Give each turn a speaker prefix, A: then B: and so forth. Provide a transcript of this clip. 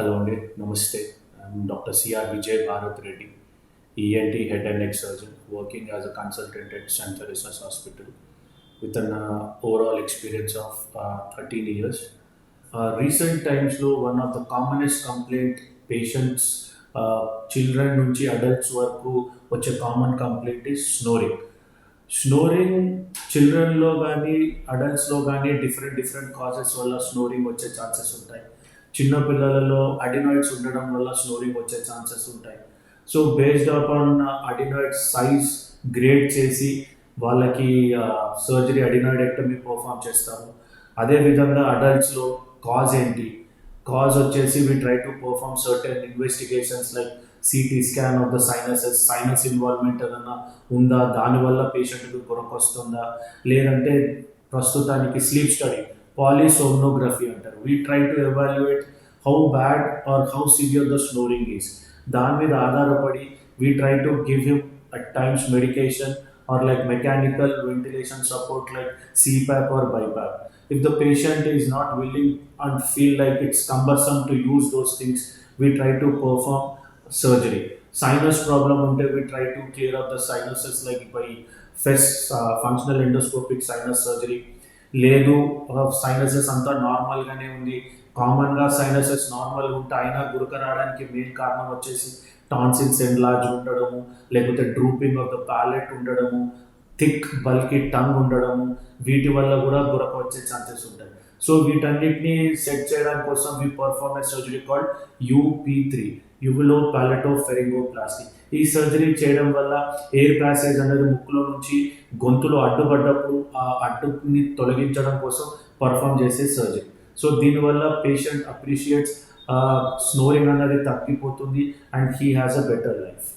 A: Hello, Namaste. I'm Dr. C.R. Vijay Bharat Reddy, ENT Head and Neck Surgeon, working as a consultant at St.Theresa Hospital with an overall experience of 13 years. Recent times, one of the commonest complaint patients, children నుంచి adults వరకు వచ్చే common complaint is snoring. Snoring చిల్డ్రన్లో కానీ అడల్ట్స్లో కానీ different different causes వల్ల snoring వచ్చే chances ఉంటాయి. చిన్న పిల్లలలో అడినాయిడ్స్ ఉండడం వల్ల స్నోరింగ్ వచ్చే ఛాన్సెస్ ఉంటాయి. So based upon adenoid size grade చేసి వాళ్ళకి సర్జరీ అడినాయిడెక్టమీ పర్ఫామ్ చేస్తాము. అదేవిధంగా అడల్ట్స్లో కాజ్ ఏంటి, కాజ్ వచ్చేసి we try to perform certain investigations like CT scan of the sinuses, sinus involvement ఏదన్నా ఉందా, దానివల్ల పేషెంట్కి కొరకు వస్తుందా, లేదంటే ప్రస్తుతానికి స్లీప్ స్టడీ పాలిసోమ్నోగ్రఫీ అంటారు. We try to evaluate how bad or how severe the snoring is. దాని మీద ఆధారపడి we try to give him at times medication or like mechanical ventilation support like CPAP or BiPAP. If the patient is not willing and feel like it's cumbersome to use those things, we try to perform surgery. Sinus problem unte we try to clear up the sinuses like by FES, functional endoscopic sinus surgery. లేదు sinuses అంతా నార్మల్గానే ఉంది, కామన్గా sinuses normal ఉంటే అయినా గురక రావడానికి main కారణం వచ్చేసి టాన్సిల్స్ ఎన్లార్జ్ ఉండడము, లేకపోతే డ్రూపింగ్ ఆఫ్ ద ప్యాలెట్ ఉండడము, థిక్ బల్కీ టంగ్ ఉండడము, వీటి వల్ల కూడా గురక వచ్చే ఛాన్సెస్ ఉంటాయి. సో వీటన్నిటిని సెట్ చేయడానికి కోసం we perform a surgery called UP3, uvulopalatopharyngoplasty. ఈ సర్జరీ చేయడం వల్ల ఎయిర్ ప్యాసేజ్ అనేది ముక్కులో నుంచి గొంతులో అడ్డుపడ్డప్పుడు ఆ అడ్డుని తొలగించడం కోసం పర్ఫామ్ చేసే సర్జరీ. సో దీనివల్ల పేషెంట్ అప్రిషియేట్స్ స్నోరింగ్ అనేది తగ్గిపోతుంది and he has a better life.